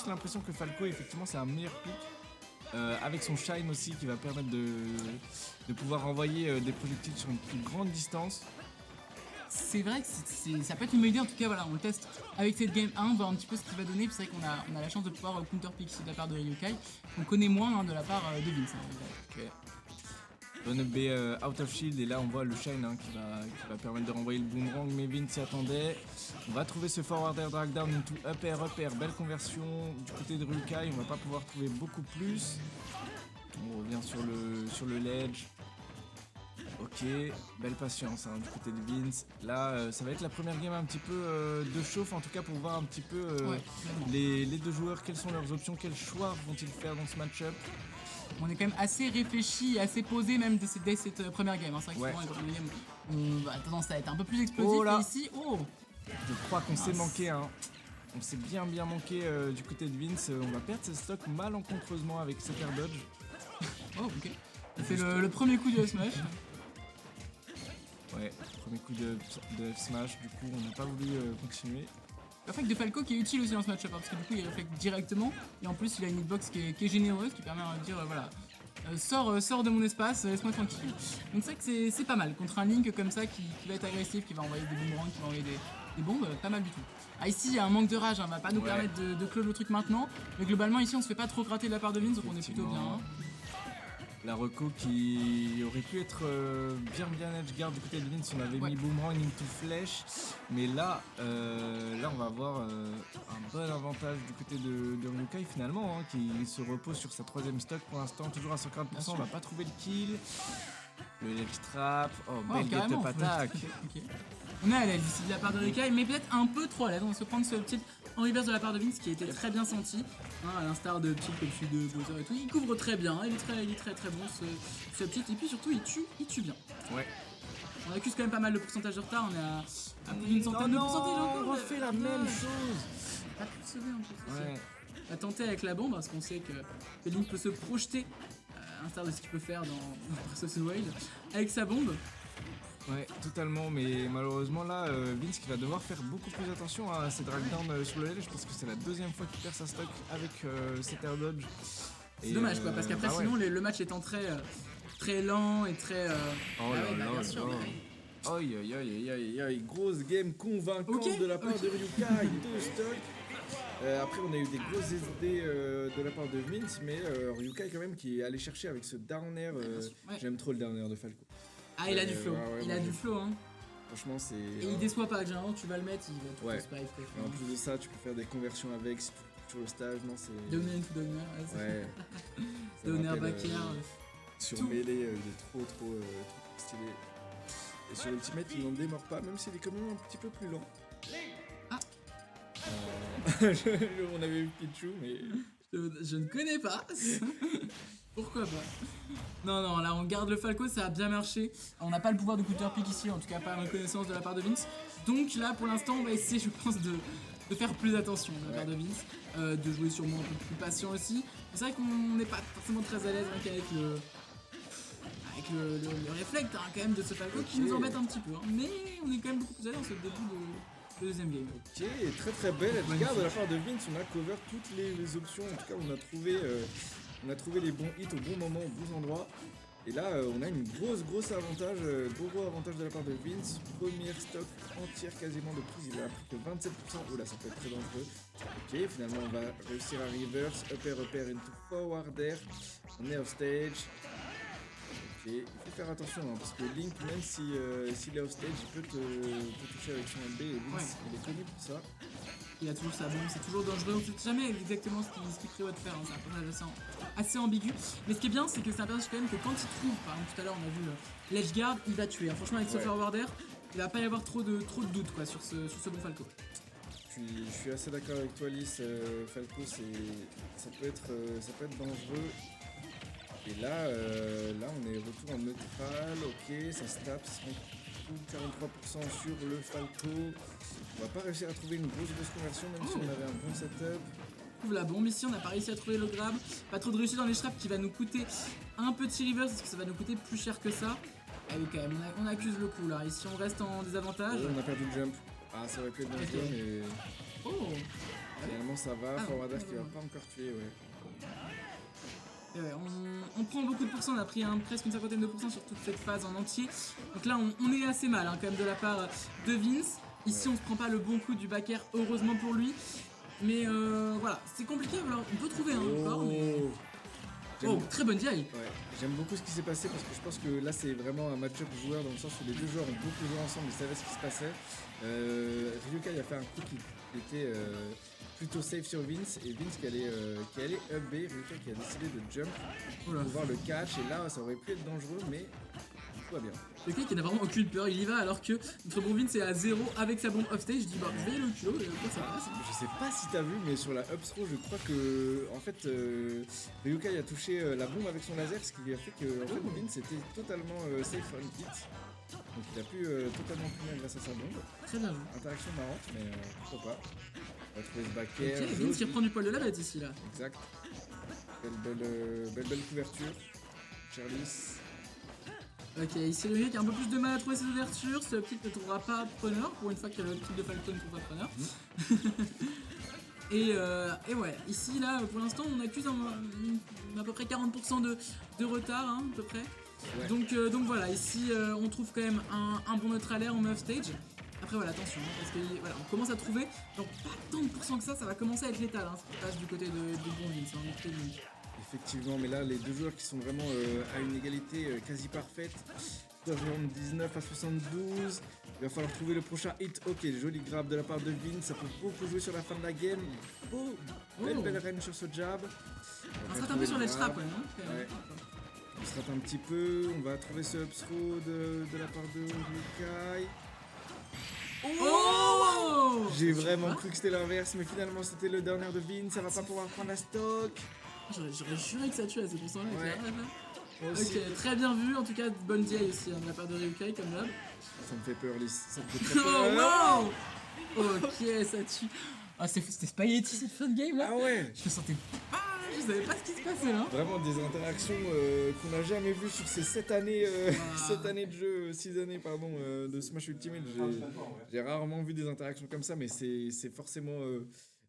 l'impression que Falco, effectivement, c'est un meilleur pick. Avec son shine aussi qui va permettre de pouvoir envoyer des projectiles sur une plus grande distance. C'est vrai que ça peut être une bonne idée, en tout cas voilà, on le teste avec cette game 1, voir un petit peu ce qu'il va donner, puis c'est vrai qu'on a la chance de pouvoir counter pick ici de la part de Ryukai, on connaît moins de la part de Vince. Ok. Donne B out of shield et là on voit le shine qui va permettre de renvoyer le boomerang, mais Vince s'y attendait. On va trouver ce forward air drag down into up air, belle conversion du côté de Ryukai, on va pas pouvoir trouver beaucoup plus. On revient sur le ledge. Ok, belle patience du côté de Vince. Là, ça va être la première game un petit peu de chauffe, en tout cas pour voir un petit peu les deux joueurs, quelles sont leurs options, quels choix vont-ils faire dans ce match-up. On est quand même assez réfléchi, assez posé même dès cette première game. C'est vrai que souvent, les premières games, on a tendance à être un peu plus explosif. Et ici, je crois qu'on s'est manqué. On s'est bien manqué du côté de Vince. On va perdre ses stocks malencontreusement avec cet air dodge. Oh, ok. Il fait le premier coup du smash. Ouais, premier coup de F-Smash, du coup on n'a pas voulu continuer. Le réflexe de Falco qui est utile aussi dans ce match-up, parce que du coup il réflecte directement, et en plus il a une hitbox qui est généreuse, qui permet de dire voilà, sors de mon espace, laisse-moi tranquille. Donc c'est vrai que c'est pas mal, contre un Link comme ça qui va être agressif, qui va envoyer des boomerangs, qui va envoyer des bombes, pas mal du tout. Ah ici il y a un manque de rage, on va pas nous permettre de close le truc maintenant, mais globalement ici on se fait pas trop gratter de la part de Vince, donc on est plutôt bien. La reco qui aurait pu être bien edgeguard du côté de Vince, on avait mis boomerang into flash, mais là on va avoir un bon avantage du côté de Ryukai finalement, qui se repose sur sa troisième stock pour l'instant, toujours à 140%, on va pas trouver le kill. Le ledge trap, belle get-up attack. Okay. On est à l'aise ici de la part de Ryukai, mais peut-être un peu trop à l'aise. On va se prendre ce petit en reverse de la part de Vince qui a été très bien senti, à l'instar de petits comme celui de Bowser et tout. Il couvre très bien, il est très bon ce petit, et puis surtout il tue bien. Ouais. On accuse quand même pas mal de pourcentage de retard, on est à plus d'une centaine de pourcentage encore. On refait la même chose. Pas pu le sauver en plus. Ouais. On va tenter avec la bombe parce qu'on sait que Link peut se projeter à l'instar de ce qu'il peut faire dans Breath of the Wild avec sa bombe. Ouais, totalement, mais malheureusement là, Vince qui va devoir faire beaucoup plus attention à ses drag down sur le ledge. Je pense que c'est la deuxième fois qu'il perd sa stock avec cet air dodge. C'est dommage quoi, parce qu'après sinon le match étant très lent et très... bien sûr. Aïe, grosse game convaincante de la part de Ryukai, 2 stocks. Après on a eu des grosses SD de la part de Vince, mais Ryukai quand même qui est allé chercher avec ce down air. J'aime trop le down air de Falco. Ah, il a du flow, il a du flow hein. Franchement c'est... Et il déçoit pas, généralement tu vas le mettre, il va tout spike. Et en plus de ça tu peux faire des conversions avec, si tu sur le stage, non c'est... Downer into downer, ouais. Downer back air. Sur mêlée, il est trop stylé. Et sur Ultimate il n'en démord pas, même s'il est quand même un petit peu plus lent. Ah on avait vu Pichu mais... Je ne connais pas. Pourquoi pas? Non, là on garde le Falco, ça a bien marché. On n'a pas le pouvoir de counter pick ici, en tout cas pas à reconnaissance de la part de Vince. Donc là pour l'instant on va essayer je pense de faire plus attention de la part de Vince, de jouer sûrement un peu plus patient aussi. C'est vrai qu'on n'est pas forcément très à l'aise qu'avec le réflexe quand même de ce Falco qui nous embête un petit peu. Mais on est quand même beaucoup plus à l'aise en ce début de deuxième game. Ok, très belle edgeguard de la part de Vince, on a cover toutes les options, en tout cas on a trouvé les bons hits au bon moment, aux bons endroits. Et là on a une grosse avantage, gros avantage de la part de Vince. Première stock entière quasiment de prise, il a pris que 27%. Oh là ça peut être très dangereux. Ok, finalement on va réussir à reverse, up air into forward air. On est off stage. Ok, il faut faire attention parce que Link, même s'il est off stage, il peut toucher avec son LB et Vince il est connu pour ça. Il a toujours sa bombe, c'est toujours dangereux, on sait jamais exactement ce qu'il prévoit de faire, c'est un personnage assez ambigu. Mais ce qui est bien, c'est que c'est un personnage quand même que quand il trouve, par exemple tout à l'heure on a vu l'edgeguard, il va tuer. Franchement avec ce forward air, il va pas y avoir trop de doutes quoi, sur ce bon Falco. Je suis assez d'accord avec toi Lys, Falco ça peut être dangereux. Et là on est retour en neutral, ok, ça se tape, 43% sur le Falco. On va pas réussir à trouver une grosse conversion même si on avait un bon setup. On trouve la bombe ici, on n'a pas réussi à trouver le grab. Pas trop de réussite dans les traps qui va nous coûter un petit reverse parce que ça va nous coûter plus cher que ça. Ah oui quand même, on accuse le coup là. Ici on reste en désavantage. On a perdu le jump. Ah ça aurait pu être dangereux mais... Oh Finalement ça va, Ah, forward ouais, dash qui va ouais. pas encore tuer, ouais. Et ouais, on prend beaucoup de pourcents, on a pris presque une cinquantaine de pourcents sur toute cette phase en entier. Donc là, on est assez mal quand même de la part de Vince. Ici, Ouais. on se prend pas le bon coup du back air, heureusement pour lui. Mais voilà, c'est compliqué. Alors, on peut trouver encore, mais. J'aime- Oh, très bonne DI. Ouais, j'aime beaucoup ce qui s'est passé parce que je pense que là c'est vraiment un match-up joueur dans le sens où les deux joueurs ont beaucoup joué ensemble, ils savaient ce qui se passait. Ryukai a fait un coup qui était plutôt safe sur Vince et Vince qui allait up B, Ryukai qui a décidé de jump Oula. pour voir le catch et là ça aurait pu être dangereux mais tout va bien. Le qui n'a vraiment aucune peur, il y va alors que notre bon Vince est à 0 avec sa bombe offstage. Je dis, bah, je vais aller au culot et après ça passe. Je sais pas si t'as vu mais sur la up throw je crois que en fait Ryukai a touché la bombe avec son laser ce qui a fait que en fait, Vince était totalement safe on hit. Donc il a pu totalement punir grâce à sa bombe. Très bien joué. Interaction marrante, mais pourquoi pas. On va trouver ce back air. Ok, Vince qui reprend du poil de la bête ici là. Exact. Belle couverture. Charlize. Ok, ici le mec a un peu plus de mal à trouver ses ouvertures. Ce petit ne trouvera pas preneur. Pour une fois que le type de Falcon ne trouve pas preneur. Et ouais, ici là pour l'instant on accuse à peu près 40% de retard, hein, à peu près. Ouais. Donc voilà, ici on trouve quand même un bon neutral air en off stage. Après voilà, attention, hein, parce que voilà, on commence à trouver, donc pas tant de pourcents que ça va commencer à être létal, hein, ce qui passe du côté de bon Vince, hein, du côté de Vince. Effectivement, mais là, les deux joueurs qui sont vraiment à une égalité quasi parfaite. Environ 19 à 72. Il va falloir trouver le prochain hit. Ok, joli grab de la part de Vince. Ça peut beaucoup jouer sur la fin de la game. Oh, belle range sur ce jab. On se rate un peu sur l'edge trap, ouais, non Ouais. On se rate un petit peu. On va trouver ce up throw de la part de Ryukai. Oh J'ai vraiment cru que c'était l'inverse, mais finalement c'était le dernier de Vince. Ça va pas pouvoir prendre la stock. J'aurais juré que ça tue à ces pourcents-là. Ouais. Moi aussi. Ok, très bien vu, en tout cas bonne DI aussi hein, de la part de Ryukai comme d'hab. Ça me fait peur, Lys. Ça me fait très Oh peur. wow Ok, ça tue. Ah, c'était Spaghetti cette fin de game là. Ah ouais. Je me sentais pas, je savais pas ce qui se passait là. Vraiment des interactions qu'on n'a jamais vues sur ces 7 années, 7 années de jeu, 6 années pardon, de Smash Ultimate. J'ai rarement vu des interactions comme ça, mais c'est forcément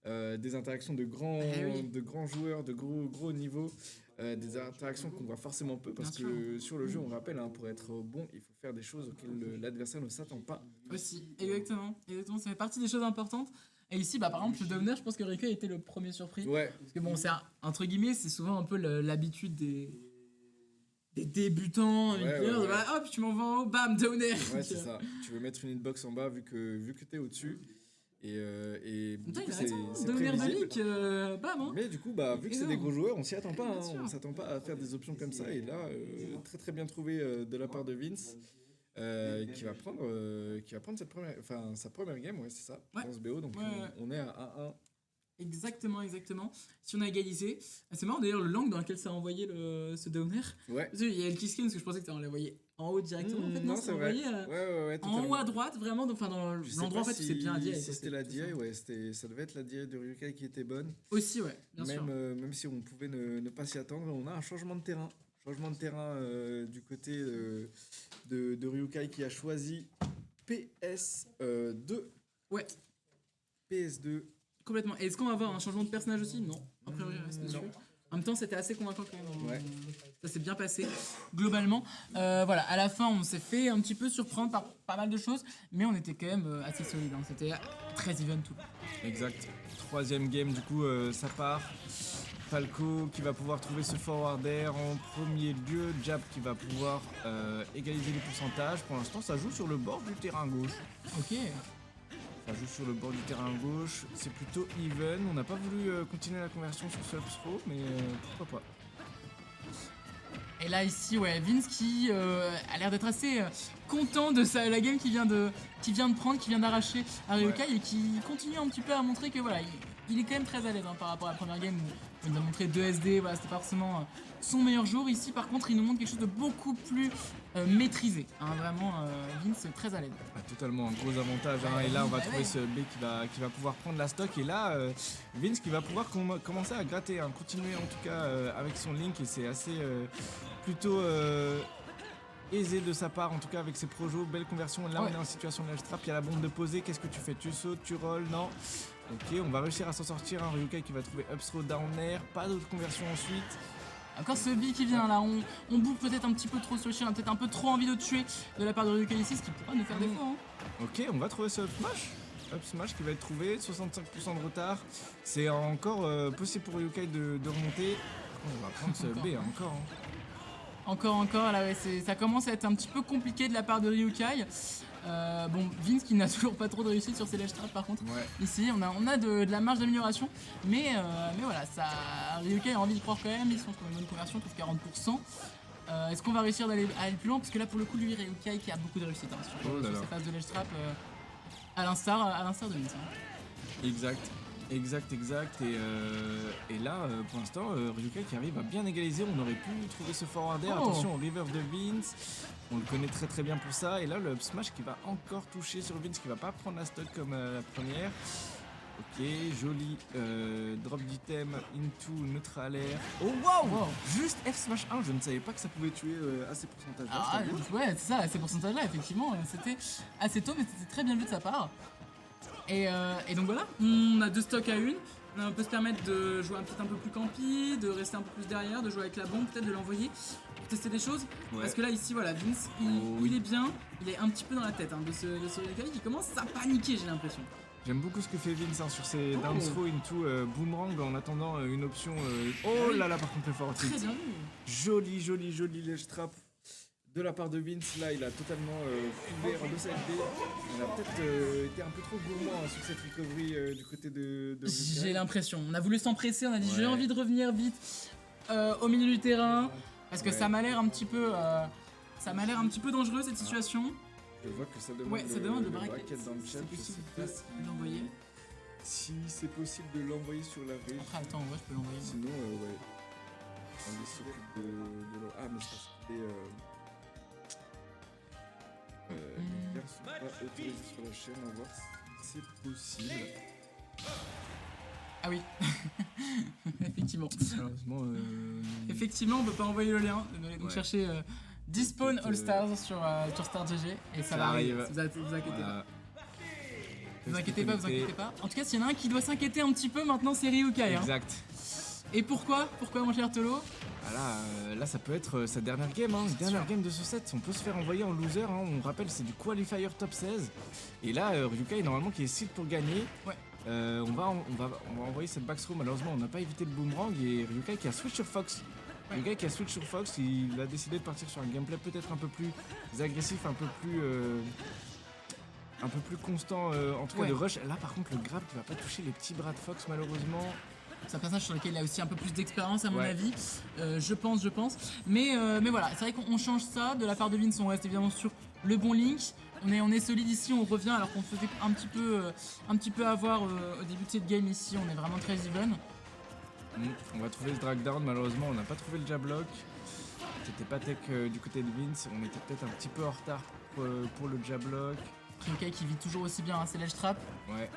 des interactions de grands joueurs, de gros niveaux. Des interactions qu'on voit forcément peu parce Bien que sur le jeu, on rappelle, hein, pour être bon, il faut faire des choses auxquelles l'adversaire ne s'attend pas. Aussi, exactement, ça fait partie des choses importantes. Et ici, bah, par exemple, le Downer, je pense que Ryukai était le premier surpris. Ouais, Parce que bon, c'est entre guillemets, c'est souvent un peu l'habitude des débutants, Ouais, une players, ouais. voilà, hop, tu m'envoies en haut, bam, Downer. ouais, c'est ça. Tu veux mettre une hitbox en bas vu que t'es au-dessus. Et du Putain, coup, il a c'est raison, Downer de prévisible. leak, bam, hein. Mais du coup, bah, vu que c'est des Énorme. gros joueurs, on s'y attend pas. Bien Hein, sûr. on s'attend pas à faire des options comme ça. Et là, très bien trouvé de la part de Vince, qui va prendre sa première game, ouais, c'est ça, Ouais. dans ce BO. Donc Ouais, ouais. on est à 1-1. Exactement. Si on a égalisé, c'est marrant d'ailleurs le langue dans lequel ça a envoyé ce Downer. Ouais. Parce qu'il y a le kiss skin, parce que je pensais que tu allais l'envoyer en haut directement. En fait, non, c'est c'est vrai. envoyé Ouais, en haut totalement. à droite, vraiment, dans Je sais l'endroit en pas fait où c'est bien la DI. Si quoi, c'était la tout DI, ça. ouais, ça devait être la DI de Ryukai qui était bonne. Aussi, ouais, bien sûr. Même si on pouvait ne pas s'y attendre, on a un changement de terrain. Changement de terrain du côté de Ryukai qui a choisi PS2. Ouais, PS2. complètement. Et est-ce qu'on va avoir un changement de personnage aussi? Non. A priori, il reste dessus. non. En même temps, c'était assez convaincant quand même. Ouais. Ça s'est bien passé, globalement. Voilà, à la fin, on s'est fait un petit peu surprendre par pas mal de choses, mais on était quand même assez solide. Hein. C'était très even tout. Exact. Troisième game, du coup, ça part. Falco qui va pouvoir trouver ce forward air en premier lieu. Jab qui va pouvoir égaliser les pourcentages. Pour l'instant, ça joue sur le bord du terrain gauche. Ok. Ça joue sur le bord du terrain gauche. C'est plutôt even. On n'a pas voulu continuer la conversion sur ce up throw, mais pourquoi pas. Et là, ici, ouais, Vince qui a l'air d'être assez content de la game qu'il vient de prendre, qui vient d'arracher à Ryukai et qui continue un petit peu à montrer que voilà, il est quand même très à l'aise hein, par rapport à la première game où il nous a montré 2 SD, voilà, c'était pas forcément son meilleur jour. Ici, par contre, il nous montre quelque chose de beaucoup plus maîtrisé. Hein, vraiment, Vince est très à l'aise. Ah, totalement un gros avantage. Hein. Et là, on va trouver ce B qui va pouvoir prendre la stock. Et là, Vince qui va pouvoir commencer à gratter, hein. Continuer en tout cas avec son link. Et c'est assez plutôt aisé de sa part, en tout cas avec ses projos, belle conversion. Là, Ouais. on est en situation de ledge trap, il y a la bombe de poser. Qu'est-ce que tu fais? Tu sautes, tu rolls? Non. Ok, on va réussir à s'en sortir. Ryukai qui va trouver up throw down air, pas d'autre conversion ensuite. Encore ce B qui vient là, on bouffe peut-être un petit peu trop sur le chien, on a peut-être un peu trop envie de tuer de la part de Ryukai ici, ce qui pourra nous faire défaut. Hein. Ok, on va trouver ce up smash. Up smash qui va être trouvé, 65% de retard. C'est encore possible pour Ryukai de remonter. On va prendre ce Encore. B encore. Hein. Encore, là ouais, ça commence à être un petit peu compliqué de la part de Ryukai. Bon, Vince qui n'a toujours pas trop de réussite sur ses ledge traps par contre. Ouais. Ici, on a de la marge d'amélioration, mais voilà, Ryukai a envie de croire quand même, ils sont sur une bonne conversion, trouve 40%. Est-ce qu'on va réussir à aller plus loin? Parce que là, pour le coup, lui, Ryukai qui a beaucoup de réussite hein, sur ses phases de ledge trap, à l'instar de Vince. Hein. Exact. Et là, pour l'instant, Ryukai qui arrive à bien égaliser. On aurait pu trouver ce forward air. Oh. Attention au river de Vince. On le connaît très bien pour ça. Et là, le up smash qui va encore toucher sur Vince, qui va pas prendre la stock comme la première. Ok, joli drop d'item into neutral air. Oh wow, juste F smash 1, je ne savais pas que ça pouvait tuer à ces pourcentages-là. Ah, je t'avoue. ouais, c'est ça, ces pourcentages-là, effectivement, c'était assez tôt, mais c'était très bien vu de sa part. Et donc voilà, on a 2 stocks à 1. On peut se permettre de jouer peut-être un peu plus campi, de rester un peu plus derrière, de jouer avec la bombe, peut-être de l'envoyer pour tester des choses. Ouais. Parce que là, ici, voilà, Vince, il est bien, il est un petit peu dans la tête hein, de ce Ryukai qui commence à paniquer, j'ai l'impression. J'aime beaucoup ce que fait Vince hein, sur ses down throw into boomerang en attendant une option. Oh là là, par contre, le forward Très tilt. bien vu. Joli ledge trap de la part de Vince. Là, il a totalement couvert de cette B. On a peut-être été un peu trop gourmand hein, sur cette recovery du côté de J'ai Ryukai. l'impression, on a voulu s'empresser, on a dit j'ai Ouais. envie de revenir vite au milieu du terrain, parce que Ouais. ça m'a l'air un petit peu... dangereux cette situation. Je vois que ça demande, Ouais, ça demande le bracket bracket. dans le chat. C'est Je possible sais pas de l'envoyer. si c'est possible de l'envoyer sur la régie. Après, attends, ouais, je peux l'envoyer. moi. Sinon, ouais. On s'occupe de Ah, mais c'est parce que les liens sont pas autorisés sur la chaîne. On va voir si c'est possible. Ah oui, effectivement. Malheureusement, Effectivement, on peut pas envoyer le lien. Donc Ouais. cherchez Despawn Peut-être, All Stars sur StarGG et ça ça va arriver. arrive. Vous inquiétez pas. voilà. Vous inquiétez pas. En tout cas, s'il y en a un qui doit s'inquiéter un petit peu maintenant, c'est Ryukai. Hein. Exact. Et pourquoi mon cher Tolo? Là, ça peut être sa dernière game, hein, dernière game de ce set. On peut se faire envoyer en loser. Hein. On rappelle, c'est du qualifier top 16. Et là, Ryukai, normalement, qui est seed pour gagner. Ouais. On va envoyer cette backthrow. Malheureusement, on n'a pas évité le boomerang. Et Ryukai qui a switch sur Fox. Ouais. Ryukai qui a switch sur Fox, il a décidé de partir sur un gameplay peut-être un peu plus agressif, un peu plus constant, en tout cas Ouais. de rush. Là, par contre, le grab qui va pas toucher les petits bras de Fox, malheureusement. C'est un personnage sur lequel il a aussi un peu plus d'expérience à mon Ouais. avis, je pense. Mais voilà, c'est vrai qu'on change ça. De la part de Vince, on reste évidemment sur le bon Link. On est solide ici, on revient alors qu'on se faisait un petit peu avoir au début de cette game ici. On est vraiment très even. On va trouver le drag down, malheureusement on n'a pas trouvé le jab lock. C'était pas tech du côté de Vince, on était peut-être un petit peu en retard pour le jab lock. Ryukai qui vit toujours aussi bien, hein, c'est ledge trap. Ouais.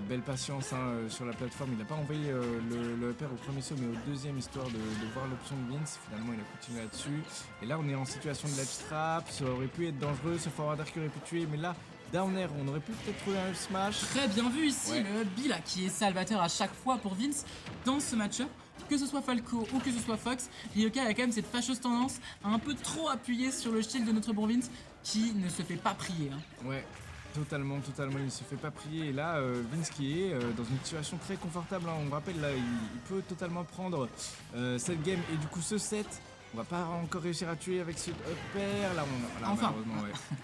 Belle patience hein, sur la plateforme, il n'a pas envoyé le upper au premier saut mais au deuxième histoire de voir l'option de Vince. Finalement il a continué là-dessus. Et là on est en situation de ledge trap, ça aurait pu être dangereux, ce forward air qui aurait pu tuer, mais là down air, on aurait pu peut-être trouver un up smash. Très bien vu ici, Ouais. le B là qui est salvateur à chaque fois pour Vince dans ce match-up. Que ce soit Falco ou que ce soit Fox, Ryukai a quand même cette fâcheuse tendance à un peu trop appuyer sur le shield de notre bon Vince qui ne se fait pas prier. Hein. Ouais, totalement, il se fait pas prier. Et là, Vince qui est dans une situation très confortable, hein. On rappelle, là, il peut totalement prendre cette game et du coup ce set, on va pas encore réussir à tuer avec ce upper. Là, Enfin. malheureusement, ouais.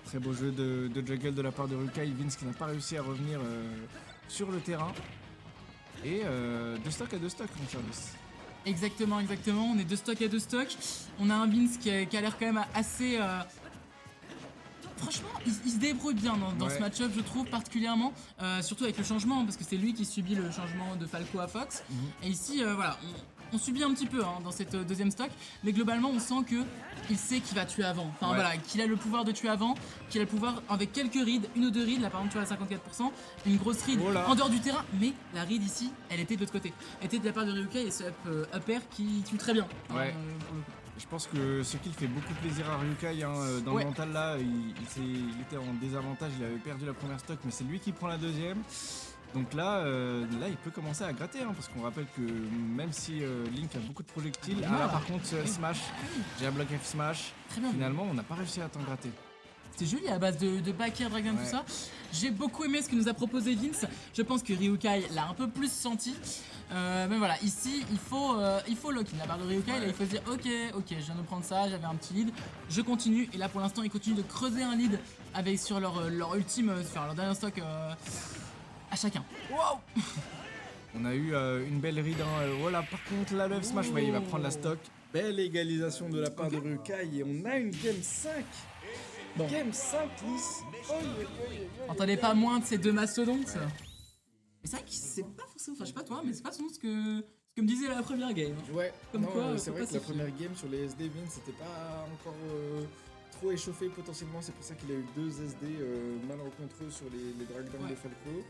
Très beau jeu de juggle de la part de Ryukai. Vince qui n'a pas réussi à revenir sur le terrain. Et de stock à deux stocks, mon service. Exactement, on est 2 stocks à 2 stocks. On a un Vince qui a l'air quand même assez... Franchement, il se débrouille bien dans Ouais. ce match-up, je trouve, particulièrement. Surtout avec le changement, parce que c'est lui qui subit le changement de Falco à Fox. Et ici, voilà, on subit un petit peu hein, dans cette deuxième stock. Mais globalement, on sent que il sait qu'il va tuer avant. Enfin Ouais. voilà, qu'il a le pouvoir de tuer avant, qu'il a le pouvoir avec quelques rides, une ou deux rides. Là, par exemple, tu vois, à 54%, une grosse ride Oh là. en dehors du terrain. Mais la ride ici, elle était de l'autre côté. Elle était de la part de Ryukai et ce up air qui tue très bien. hein, Ouais. pour le coup. Je pense que ce kill fait beaucoup plaisir à Ryukai, hein. Dans Ouais. le mental là, il était en désavantage, il avait perdu la première stock, mais c'est lui qui prend la deuxième. Donc là il peut commencer à gratter, hein, parce qu'on rappelle que même si Link a beaucoup de projectiles, Ah, là par contre oui. Smash, j'ai un bloc F Smash, Très bien. finalement on n'a pas réussi à t'en gratter. C'était joli à base de back air, dragon, Ouais. tout ça. J'ai beaucoup aimé ce que nous a proposé Vince. Je pense que Ryukai l'a un peu plus senti. Mais voilà, ici, il faut lock in. La barre de Ryukai, là, il faut se dire, ok, je viens de prendre ça, j'avais un petit lead, je continue. Et là, pour l'instant, ils continuent de creuser un lead avec sur leur ultime, sur leur dernier stock à chacun. Wow. On a eu une belle read, hein. Voilà, par contre là le F Smash, ouais, il va prendre la stock. Belle égalisation de la part de Ryukai et on a une game 5. Bon. Game 5 lisse. Entendez pas moins de ces deux mastodontes. Mais c'est vrai que c'est pas forcément, enfin je sais pas toi, mais c'est pas forcément ce que me disait la première game. Ouais, Comme non, quoi, c'est faut vrai pas que la s'y fier. première game sur les SD Vince c'était pas encore trop échauffé potentiellement, c'est pour ça qu'il a eu 2 SD mal rencontreux sur les drag downs Ouais. de Falco.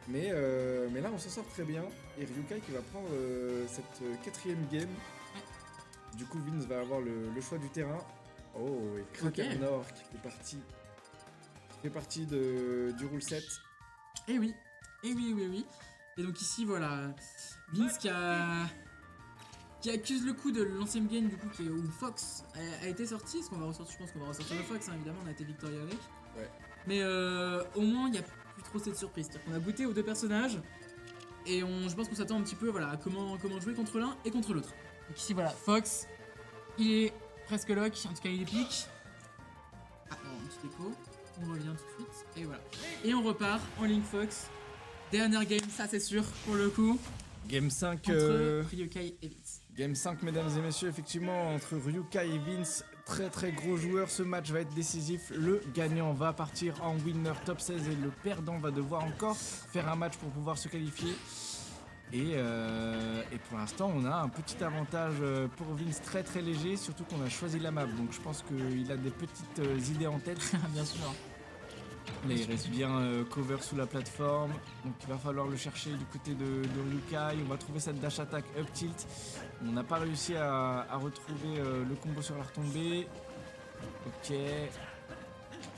Mais là on s'en sort très bien et Ryukai qui va prendre cette 4ème game. Du coup Vince va avoir le choix du terrain. Oh, et Kraken Ok. Nord qui fait partie du rule 7. Eh oui, Et donc ici voilà, Vince qui accuse le coup de l'ancienne game du coup où Fox a été sorti. Est-ce qu'on va ressortir? Je pense qu'on va ressortir le Fox, hein, évidemment, on a été victorieux avec. Ouais. Mais au moins il n'y a plus trop cette surprise. C'est-à-dire qu'on a goûté aux deux personnages et je pense qu'on s'attend un petit peu voilà, à comment jouer contre l'un et contre l'autre. Donc ici voilà, Fox, il est presque lock, en tout cas il est pique. Ah non, un petit écho. On revient tout de suite, et voilà. Et on repart en Link Fox. Dernière game, ça c'est sûr, pour le coup, Game 5, entre Ryukai et Vince. Game 5 mesdames et messieurs, effectivement entre Ryukai et Vince, très gros joueurs, ce match va être décisif, le gagnant va partir en winner top 16 et le perdant va devoir encore faire un match pour pouvoir se qualifier. Et pour l'instant on a un petit avantage pour Vince très léger, surtout qu'on a choisi la map, donc je pense qu'il a des petites idées en tête. Bien sûr. Là il reste bien cover sous la plateforme, donc il va falloir le chercher du côté de Ryukai. On va trouver cette dash attack up tilt. On n'a pas réussi à retrouver le combo sur la retombée. Ok.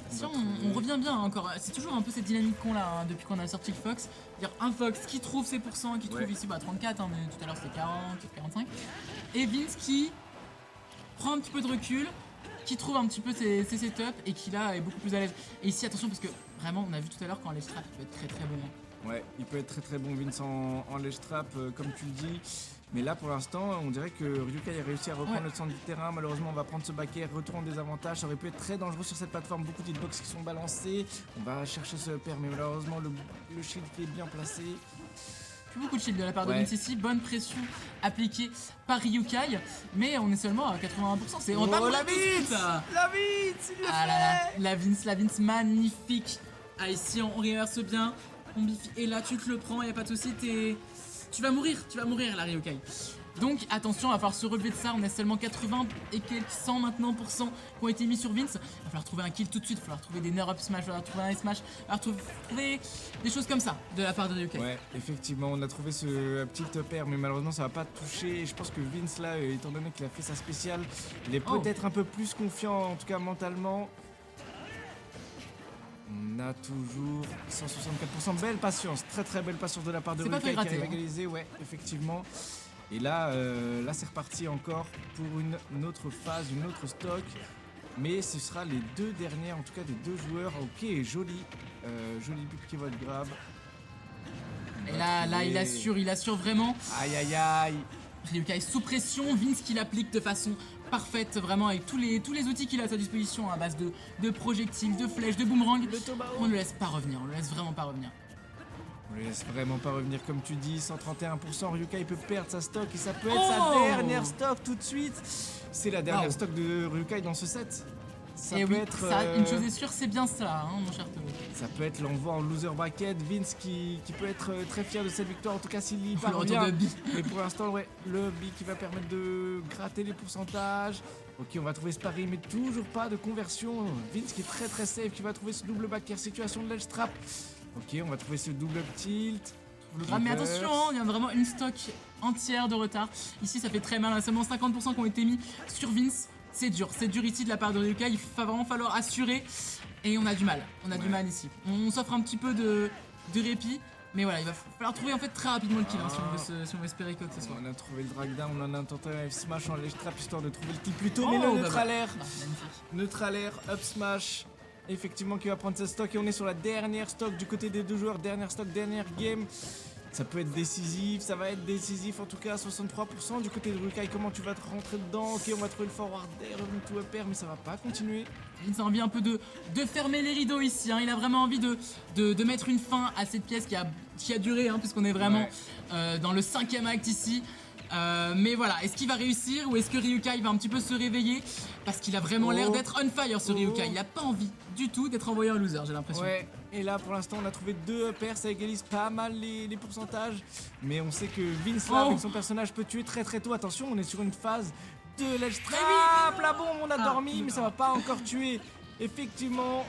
Si va on trouver- revient bien encore, c'est toujours un peu cette dynamique qu'on a hein, depuis qu'on a sorti le Fox. Dire un Fox qui trouve ses pourcents, qui trouve Ouais. ici 34, hein, mais tout à l'heure c'était 40, 45. Et Vince qui prend un petit peu de recul, qui trouve un petit peu ses setups et qui là est beaucoup plus à l'aise. Et ici attention parce que vraiment on a vu tout à l'heure quand les straps il peut être très bon. Hein. Ouais, il peut être très bon Vince en ledge trap, comme tu le dis. Mais là pour l'instant, on dirait que Ryukai a réussi à reprendre Ouais. le centre du terrain. Malheureusement, on va prendre ce back air, retour en désavantage. Ça aurait pu être très dangereux sur cette plateforme. Beaucoup de hitbox qui sont balancés. On va chercher ce pair, mais malheureusement, le shield qui est bien placé. Plus beaucoup de shield de la part de Ouais. Vince ici, bonne pression appliquée par Ryukai, mais on est seulement à 81%. On va pas Oh, mourir la tout de suite, Vince ça. La Vince, il le Ah là là, fait la Vince magnifique. Ah ici on reverse bien, on bifie, et là tu te le prends, y a pas de souci, tu vas mourir la Ryukai. Donc attention, il va falloir se relever de ça, on est seulement 80 et quelques 100 maintenant % qui ont été mis sur Vince. Il va falloir trouver un kill tout de suite, il va falloir trouver des nerfs up smash, il va falloir trouver un smash, il va falloir trouver des choses comme ça de la part de Ryukai. Ouais, effectivement, on a trouvé ce petit pair, mais malheureusement, ça va pas toucher. Et je pense que Vince, là, étant donné qu'il a fait sa spéciale, il est Oh. peut-être un peu plus confiant, en tout cas mentalement. On a toujours 164%. Belle patience, très belle patience de la part de C'est pas Ryukai fait qui arrive à gratter, hein. égaliser, ouais, effectivement. Et là, c'est reparti encore pour une autre phase, une autre stock. Mais ce sera les deux dernières, en tout cas des deux joueurs. Ok, joli. Joli pivot grab. Et là il assure vraiment. Aïe. Ryukai sous pression, Vince qui l'applique de façon parfaite, vraiment avec tous les outils qu'il a à sa disposition à base de projectiles, de flèches, de boomerangs. Le tomahawk. On ne le laisse pas revenir, on le laisse vraiment pas revenir. On le laisse vraiment pas revenir comme tu dis, 131%, Ryukai peut perdre sa stock et ça peut être Oh sa dernière stock tout de suite. C'est la dernière Wow. stock de Ryukai dans ce set. Ça Et peut oui, être, ça, une chose est sûre, c'est bien ça, hein, mon cher Théo. ça peut être l'envoi en loser bracket, Vince qui peut être très fier de cette victoire, en tout cas s'il y Le retour de parvient. Bi. Mais pour l'instant, ouais, le B qui va permettre de gratter les pourcentages. Ok, on va trouver ce pari, mais toujours pas de conversion. Vince qui est très safe, qui va trouver ce double back air, situation de ledge trap. Ok, on va trouver ce double up tilt. l'hologramme. Mais attention, hein, il y a vraiment une stock entière de retard. Ici, ça fait très mal. Il y a seulement 50% qui ont été mis sur Vince. C'est dur ici de la part de Ryukai. Il va vraiment falloir assurer. Et on a du mal. On a du mal ici. On s'offre un petit peu de répit. Mais voilà, il va falloir trouver en fait très rapidement le kill hein, si on veut espérer quoi que ce soit. On a trouvé le drag down, on en a tenté un F smash en ledge trap histoire de trouver le kill plus tôt. Oh, mais le bah, neutral air, magnifique. neutral air, up smash. Effectivement, qui va prendre sa stock. Et on est sur la dernière stock du côté des deux joueurs. Dernière stock, dernière game. Ça peut être décisif, ça va être décisif en tout cas à 63% du côté de Ryukai. Comment tu vas te rentrer dedans? Ok, on va trouver le forward air, revenu to up air, mais ça va pas continuer. Il a envie un peu de fermer les rideaux ici, hein. Il a vraiment envie de mettre une fin à cette pièce qui a duré, hein, puisqu'on est vraiment dans le 5ème acte ici. Mais voilà, est-ce qu'il va réussir ou est-ce que Ryukai va un petit peu se réveiller? Parce qu'il a vraiment l'air d'être on fire ce Ryukai, il a pas envie du tout d'être envoyé en loser, j'ai l'impression. Ouais, et là pour l'instant on a trouvé 2 pairs, ça égalise pas mal les pourcentages. Mais on sait que Vince là avec son personnage peut tuer très très tôt. Attention, on est sur une phase de ledge trap. La bombe, on a dormi, mais ça va pas encore tuer. Effectivement,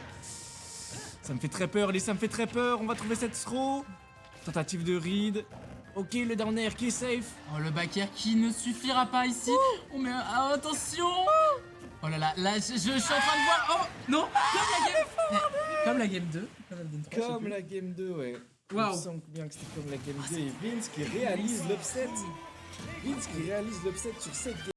ça me fait très peur, ça me fait très peur. On va trouver cette throw. Tentative de read. Ok, le down air qui est safe. Oh, le back air qui ne suffira pas ici. On met attention. Oh là là, je suis en train de voir. Oh non, comme la game 2. Comme la game 3. Comme la game 2, ouais. Waouh. Il me semble bien que c'était comme la game 2 et Vince qui réalise l'upset. Vince qui réalise l'upset sur cette game.